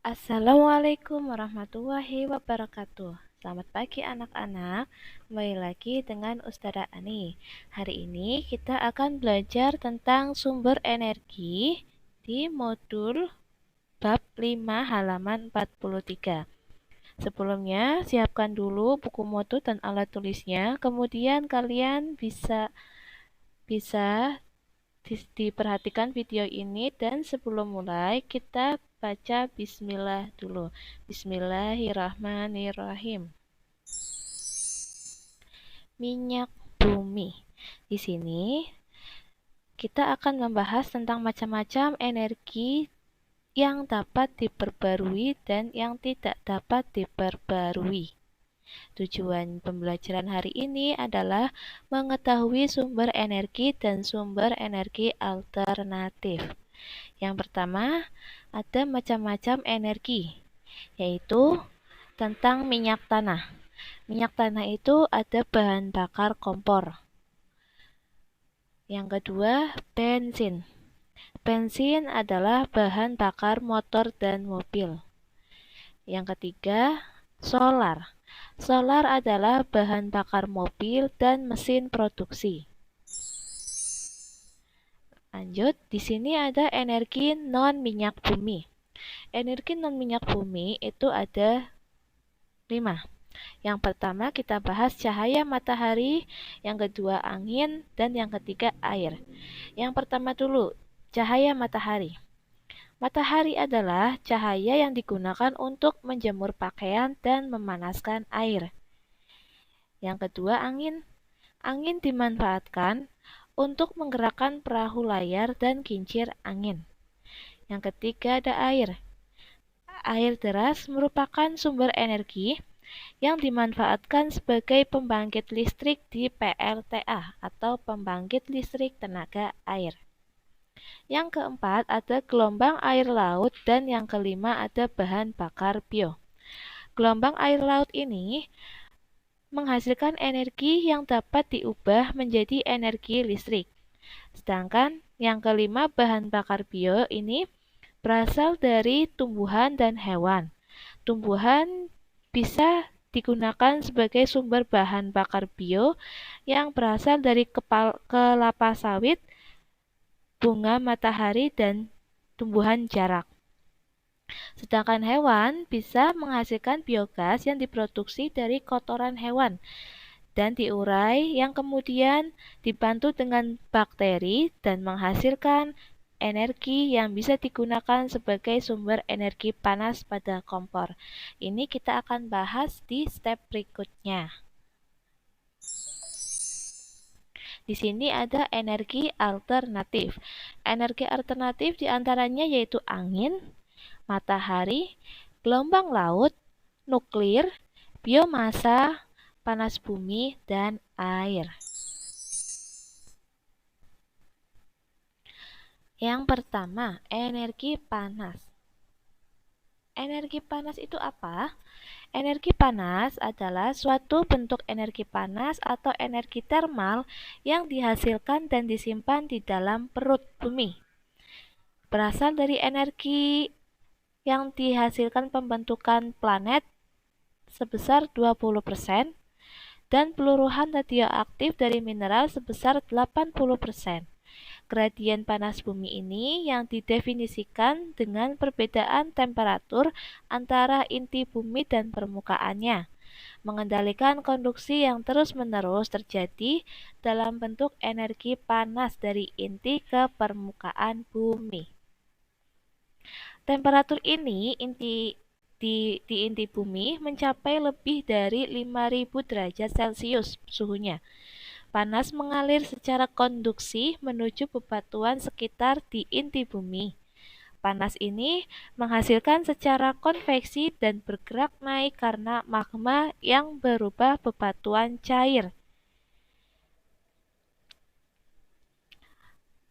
Assalamualaikum warahmatullahi wabarakatuh. Selamat pagi anak-anak. Kembali lagi dengan Ustazah Ani. Hari ini kita akan belajar tentang sumber energi di modul bab 5 halaman 43. Sebelumnya, siapkan dulu buku notu dan alat tulisnya. Kemudian kalian bisa diperhatikan video ini, dan sebelum mulai kita baca bismillah dulu. Bismillahirrahmanirrahim. Minyak bumi. Di sini kita akan membahas tentang macam-macam energi yang dapat diperbarui dan yang tidak dapat diperbarui. Tujuan pembelajaran hari ini adalah mengetahui sumber energi dan sumber energi alternatif. Yang pertama, ada macam-macam energi, yaitu tentang minyak tanah. Minyak tanah itu ada bahan bakar kompor. Yang kedua, bensin. Bensin adalah bahan bakar motor dan mobil. Yang ketiga, solar. Solar adalah bahan bakar mobil dan mesin produksi. Lanjut, di sini ada energi non-minyak bumi. Energi non-minyak bumi itu ada 5. Yang pertama kita bahas cahaya matahari, yang kedua angin, dan yang ketiga air. Yang pertama dulu, cahaya matahari. Matahari adalah cahaya yang digunakan untuk menjemur pakaian dan memanaskan air. Yang kedua angin. Angin dimanfaatkan untuk menggerakkan perahu layar dan kincir angin. Yang ketiga ada air. Air deras merupakan sumber energi yang dimanfaatkan sebagai pembangkit listrik di PLTA atau pembangkit listrik tenaga air. Yang keempat ada gelombang air laut, dan yang kelima ada bahan bakar bio. Gelombang air laut ini menghasilkan energi yang dapat diubah menjadi energi listrik. Sedangkan yang kelima bahan bakar bio ini berasal dari tumbuhan dan hewan. Tumbuhan bisa digunakan sebagai sumber bahan bakar bio yang berasal dari kelapa sawit, bunga matahari, dan tumbuhan jarak. Sedangkan hewan bisa menghasilkan biogas yang diproduksi dari kotoran hewan dan diurai, yang kemudian dibantu dengan bakteri dan menghasilkan energi yang bisa digunakan sebagai sumber energi panas pada kompor. Ini kita akan bahas di step berikutnya. Di sini ada energi alternatif. Energi alternatif diantaranya yaitu angin, matahari, gelombang laut, nuklir, biomasa, panas bumi, dan air. Yang pertama, energi panas. Energi panas itu apa? Energi panas adalah suatu bentuk energi panas atau energi termal yang dihasilkan dan disimpan di dalam perut bumi. Berasal dari energi yang dihasilkan pembentukan planet sebesar 20% dan peluruhan radioaktif dari mineral sebesar 80%. Gradien panas bumi ini yang didefinisikan dengan perbedaan temperatur antara inti bumi dan permukaannya, mengendalikan konduksi yang terus-menerus terjadi dalam bentuk energi panas dari inti ke permukaan bumi. Temperatur ini di inti bumi mencapai lebih dari 5.000 derajat Celcius suhunya. Panas mengalir secara konduksi menuju bebatuan sekitar di inti bumi. Panas ini menghasilkan secara konveksi dan bergerak naik karena magma yang berubah bebatuan cair.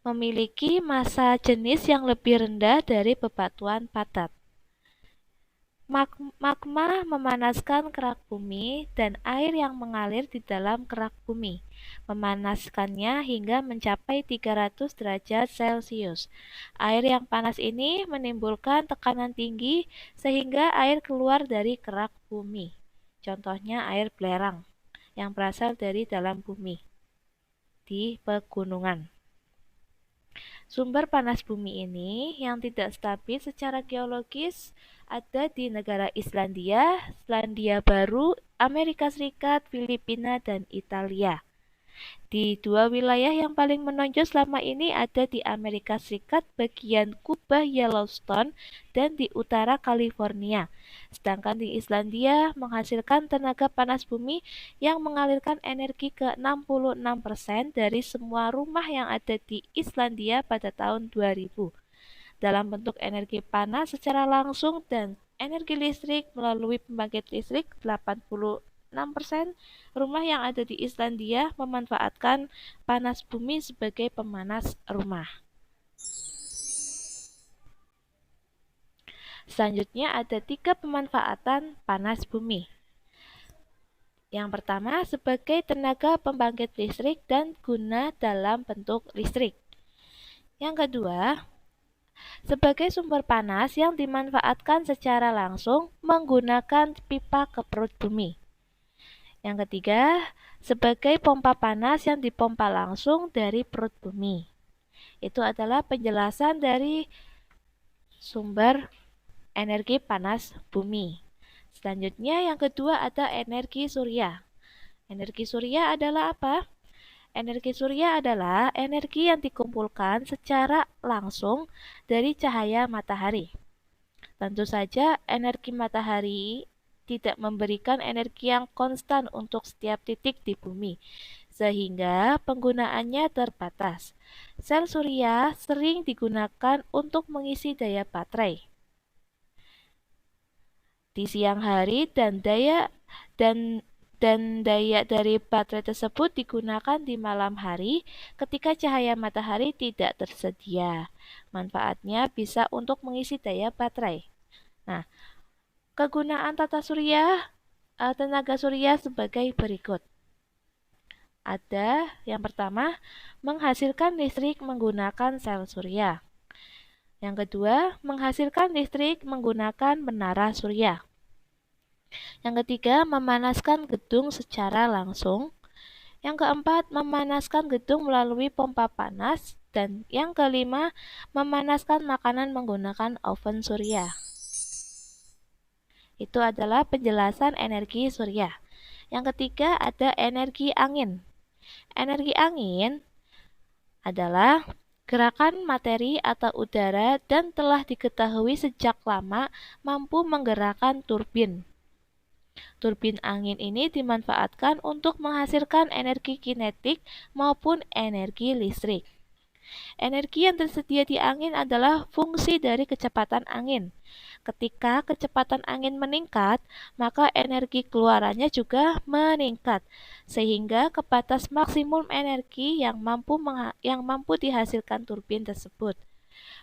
Memiliki massa jenis yang lebih rendah dari bebatuan padat. Magma memanaskan kerak bumi dan air yang mengalir di dalam kerak bumi, memanaskannya hingga mencapai 300 derajat Celcius. Air yang panas ini menimbulkan tekanan tinggi sehingga air keluar dari kerak bumi. Contohnya air belerang yang berasal dari dalam bumi di pegunungan. Sumber panas bumi ini yang tidak stabil secara geologis ada di negara Islandia, Selandia Baru, Amerika Serikat, Filipina, dan Italia. Di dua wilayah yang paling menonjol selama ini ada di Amerika Serikat bagian kubah Yellowstone dan di utara California. Sedangkan di Islandia menghasilkan tenaga panas bumi yang mengalirkan energi ke 66% dari semua rumah yang ada di Islandia pada tahun 2000 dalam bentuk energi panas secara langsung dan energi listrik melalui pembangkit listrik. 86% rumah yang ada di Islandia memanfaatkan panas bumi sebagai pemanas rumah. Selanjutnya ada 3 pemanfaatan panas bumi. Yang pertama sebagai tenaga pembangkit listrik dan guna dalam bentuk listrik. Yang kedua, sebagai sumber panas yang dimanfaatkan secara langsung menggunakan pipa ke perut bumi. Yang ketiga, sebagai pompa panas yang dipompa langsung dari perut bumi. Itu adalah penjelasan dari sumber energi panas bumi. Selanjutnya yang kedua ada energi surya. Energi surya adalah apa? Energi surya adalah energi yang dikumpulkan secara langsung dari cahaya matahari. Tentu saja energi matahari tidak memberikan energi yang konstan untuk setiap titik di bumi, sehingga penggunaannya terbatas. Sel surya sering digunakan untuk mengisi daya baterai di siang hari dan daya dari baterai tersebut digunakan di malam hari ketika cahaya matahari tidak tersedia. Manfaatnya bisa untuk mengisi daya baterai. Nah, kegunaan tenaga surya sebagai berikut. Ada yang pertama, menghasilkan listrik menggunakan sel surya. Yang kedua, menghasilkan listrik menggunakan menara surya. Yang ketiga, memanaskan gedung secara langsung. Yang keempat, memanaskan gedung melalui pompa panas. Dan yang kelima, memanaskan makanan menggunakan oven surya. Itu adalah penjelasan energi surya. Yang ketiga ada energi angin. Energi angin adalah gerakan materi atau udara dan telah diketahui sejak lama mampu menggerakkan turbin. Turbin angin ini dimanfaatkan untuk menghasilkan energi kinetik maupun energi listrik. Energi yang tersedia di angin adalah fungsi dari kecepatan angin. Ketika kecepatan angin meningkat, maka energi keluarannya juga meningkat, sehingga ke batas maksimum energi yang mampu dihasilkan turbin tersebut.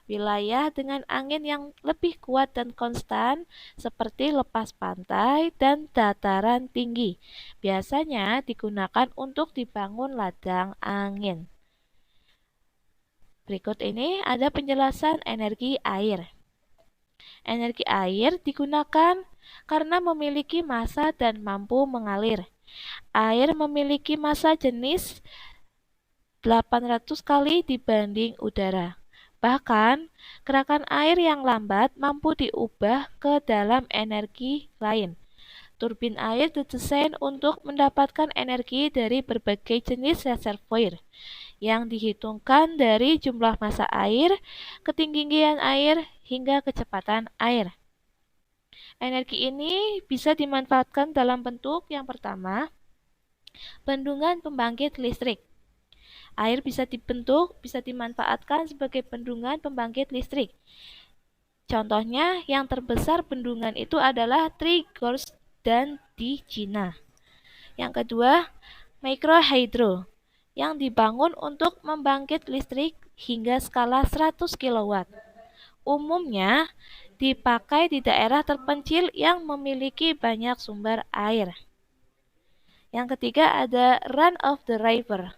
Wilayah dengan angin yang lebih kuat dan konstan seperti lepas pantai dan dataran tinggi biasanya digunakan untuk dibangun ladang angin. Berikut ini ada penjelasan energi air. Energi air digunakan karena memiliki massa dan mampu mengalir. Air memiliki massa jenis 800 kali dibanding udara. Bahkan, gerakan air yang lambat mampu diubah ke dalam energi lain. Turbin air didesain untuk mendapatkan energi dari berbagai jenis reservoir yang dihitungkan dari jumlah massa air, ketinggian air, hingga kecepatan air. Energi ini bisa dimanfaatkan dalam bentuk yang pertama, bendungan pembangkit listrik. Air bisa dimanfaatkan sebagai bendungan pembangkit listrik. Contohnya yang terbesar bendungan itu adalah Three Gorges dan di China. Yang kedua, microhydro yang dibangun untuk membangkit listrik hingga skala 100 kW. Umumnya dipakai di daerah terpencil yang memiliki banyak sumber air. Yang ketiga ada run of the river.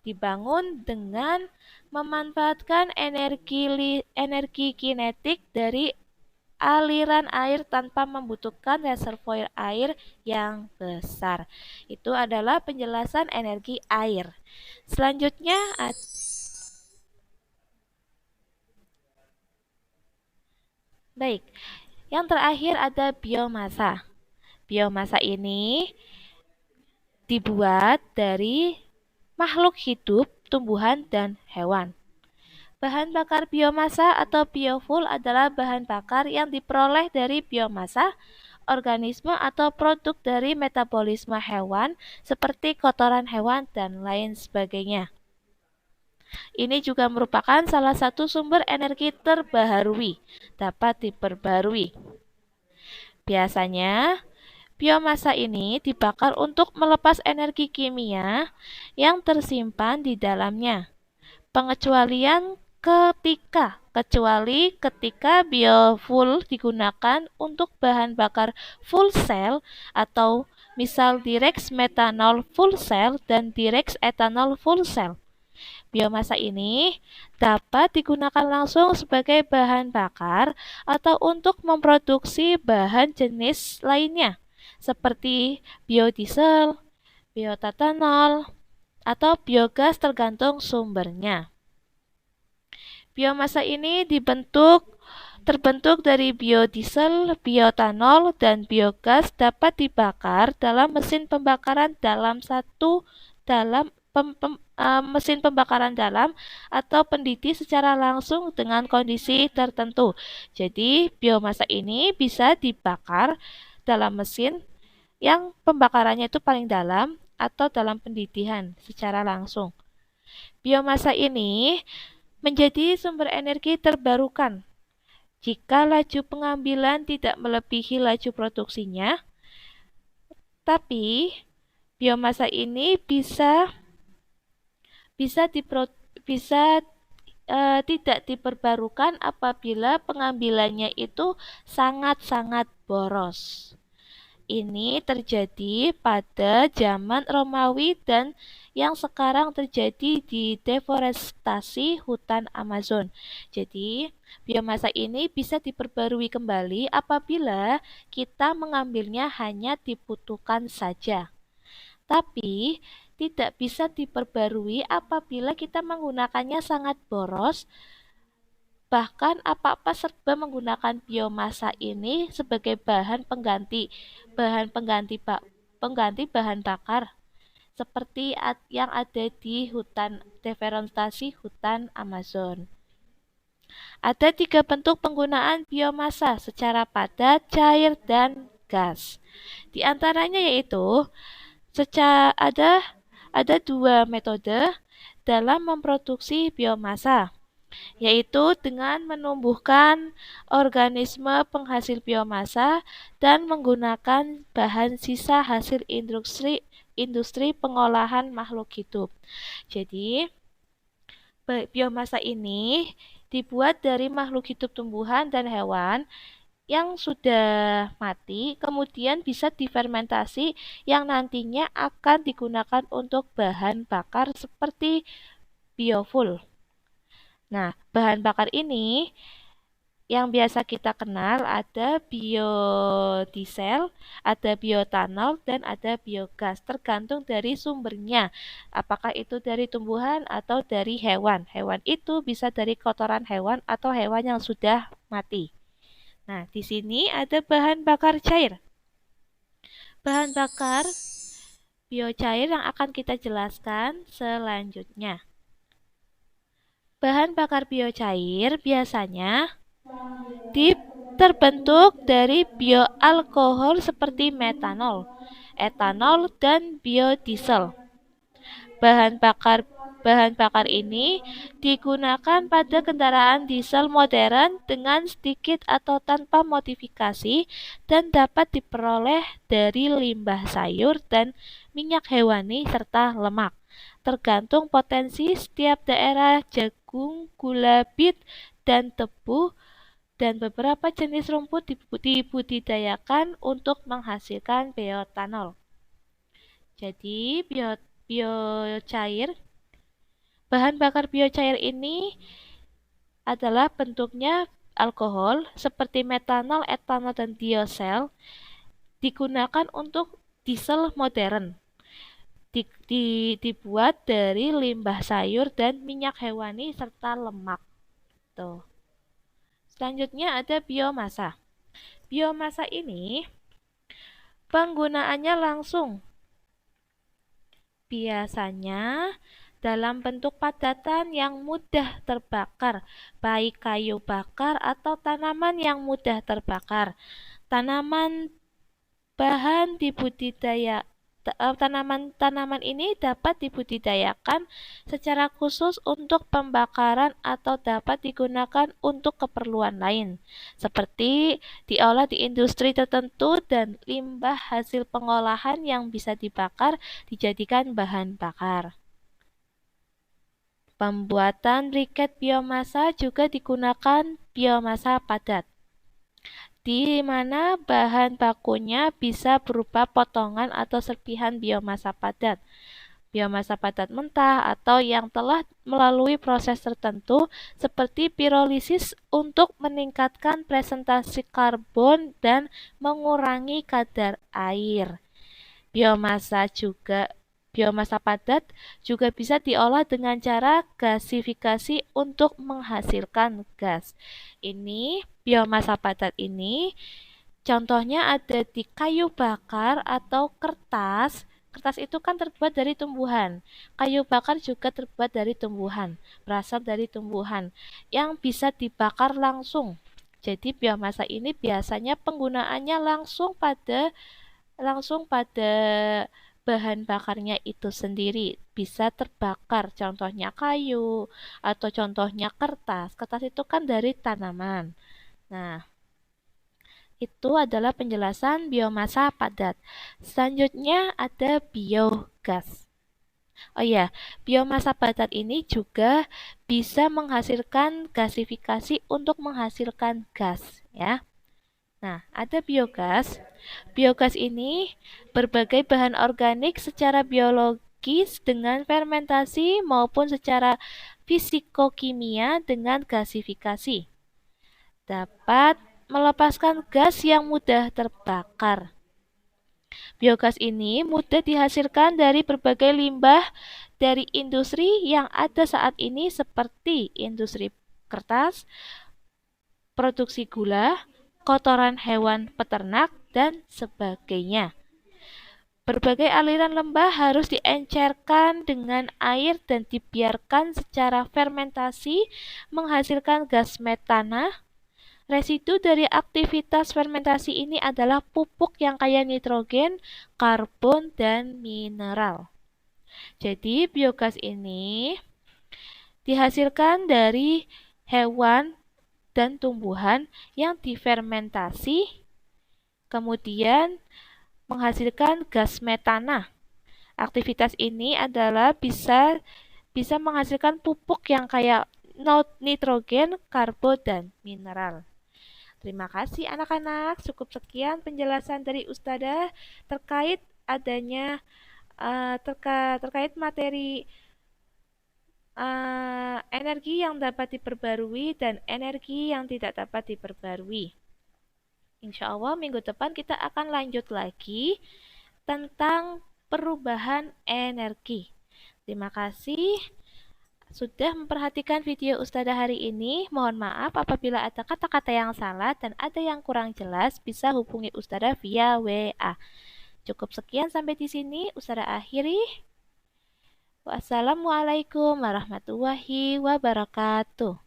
Dibangun dengan memanfaatkan energi kinetik dari aliran air tanpa membutuhkan reservoir air yang besar. Itu adalah penjelasan energi air. Selanjutnya baik, yang terakhir ada biomasa. Biomasa ini dibuat dari makhluk hidup, tumbuhan, dan hewan. Bahan bakar biomasa atau biofuel adalah bahan bakar yang diperoleh dari biomasa, organisme atau produk dari metabolisme hewan seperti kotoran hewan dan lain sebagainya. Ini juga merupakan salah satu sumber energi terbaharui, dapat diperbarui. Biasanya, biomasa ini dibakar untuk melepas energi kimia yang tersimpan di dalamnya. Kecuali ketika biofuel digunakan untuk bahan bakar fuel cell atau misal direct methanol fuel cell dan direct ethanol fuel cell. Biomasa ini dapat digunakan langsung sebagai bahan bakar atau untuk memproduksi bahan jenis lainnya seperti biodiesel, bioetanol, atau biogas tergantung sumbernya. Biomasa ini terbentuk dari biodiesel, bioetanol, dan biogas dapat dibakar dalam mesin pembakaran mesin pembakaran dalam atau pendidih secara langsung dengan kondisi tertentu. Jadi, biomasa ini bisa dibakar dalam mesin yang pembakarannya itu paling dalam atau dalam pendidihan secara langsung. Biomasa ini menjadi sumber energi terbarukan jika laju pengambilan tidak melebihi laju produksinya, tapi biomasa ini tidak diperbarukan apabila pengambilannya itu sangat-sangat boros. Ini terjadi pada zaman Romawi dan yang sekarang terjadi di deforestasi hutan Amazon. Jadi, biomasa ini bisa diperbarui kembali apabila kita mengambilnya hanya dibutuhkan saja. Tapi, tidak bisa diperbarui apabila kita menggunakannya sangat boros. Bahkan apa-apa serba menggunakan biomasa ini sebagai bahan pengganti bahan bakar seperti yang ada di hutan deforestasi hutan Amazon. Ada 3 bentuk penggunaan biomasa secara padat, cair, dan gas. Di antaranya yaitu ada 2 metode dalam memproduksi biomasa, yaitu dengan menumbuhkan organisme penghasil biomasa dan menggunakan bahan sisa hasil industri pengolahan makhluk hidup. Jadi, biomasa ini dibuat dari makhluk hidup tumbuhan dan hewan yang sudah mati, kemudian bisa difermentasi yang nantinya akan digunakan untuk bahan bakar seperti biofuel. Nah, bahan bakar ini yang biasa kita kenal ada biodiesel, ada bioetanol, dan ada biogas. Tergantung dari sumbernya. Apakah itu dari tumbuhan atau dari hewan. Hewan itu bisa dari kotoran hewan atau hewan yang sudah mati. Nah, di sini ada bahan bakar cair. Bahan bakar biocair yang akan kita jelaskan selanjutnya. Bahan bakar biocair biasanya terbentuk dari bioalkohol seperti metanol, etanol, dan biodiesel. Bahan bakar ini digunakan pada kendaraan diesel modern dengan sedikit atau tanpa modifikasi dan dapat diperoleh dari limbah sayur dan minyak hewani serta lemak. Tergantung potensi setiap daerah, jagung, gula, bit, dan tebu dan beberapa jenis rumput dibudidayakan untuk menghasilkan bioetanol. Jadi, biocair, bahan bakar biocair ini adalah bentuknya alkohol seperti metanol, etanol, dan diesel digunakan untuk diesel modern. Dibuat dari limbah sayur dan minyak hewani serta lemak. Tuh. Selanjutnya ada biomasa. Biomasa ini penggunaannya langsung. Biasanya dalam bentuk padatan yang mudah terbakar, baik kayu bakar atau tanaman yang mudah terbakar. Tanaman ini dapat dibudidayakan secara khusus untuk pembakaran atau dapat digunakan untuk keperluan lain, seperti diolah di industri tertentu dan limbah hasil pengolahan yang bisa dibakar dijadikan bahan bakar. Pembuatan briket biomasa juga digunakan biomasa padat, di mana bahan bakunya bisa berupa potongan atau serpihan biomasa padat, biomasa padat mentah, atau yang telah melalui proses tertentu seperti pirolisis untuk meningkatkan presentasi karbon dan mengurangi kadar air. Biomasa padat juga bisa diolah dengan cara gasifikasi untuk menghasilkan gas. Biomasa padat ini contohnya ada di kayu bakar atau kertas. Kertas itu kan terbuat dari tumbuhan. Kayu bakar juga terbuat dari tumbuhan, berasal dari tumbuhan yang bisa dibakar langsung. Jadi biomasa ini biasanya penggunaannya langsung pada bahan bakarnya itu sendiri, bisa terbakar, contohnya kayu atau contohnya kertas. Kertas itu kan dari tanaman. Nah, itu adalah penjelasan biomasa padat. Selanjutnya ada biogas. Oh iya, biomasa padat ini juga bisa menghasilkan gasifikasi untuk menghasilkan gas, ya. Nah, ada biogas. Biogas ini berbagai bahan organik secara biologis dengan fermentasi maupun secara fisikokimia dengan gasifikasi. Dapat melepaskan gas yang mudah terbakar. Biogas ini mudah dihasilkan dari berbagai limbah dari industri yang ada saat ini seperti industri kertas, produksi gula, kotoran hewan peternak, dan sebagainya. Berbagai aliran limbah harus diencerkan dengan air dan dibiarkan secara fermentasi menghasilkan gas metana. Residu dari aktivitas fermentasi ini adalah pupuk yang kaya nitrogen, karbon, dan mineral. Jadi biogas ini dihasilkan dari hewan dan tumbuhan yang difermentasi, kemudian menghasilkan gas metana. Aktivitas ini adalah bisa menghasilkan pupuk yang kaya nitrogen, karbon, dan mineral. Terima kasih anak-anak. Cukup sekian penjelasan dari Ustadzah terkait adanya terkait materi energi yang dapat diperbarui dan energi yang tidak dapat diperbarui. Insya Allah minggu depan kita akan lanjut lagi tentang perubahan energi. Terima kasih sudah memperhatikan video Ustadzah hari ini. Mohon maaf apabila ada kata-kata yang salah dan ada yang kurang jelas, bisa hubungi Ustadzah via WA. Cukup sekian sampai di sini Ustadzah akhiri. Wassalamualaikum warahmatullahi wabarakatuh.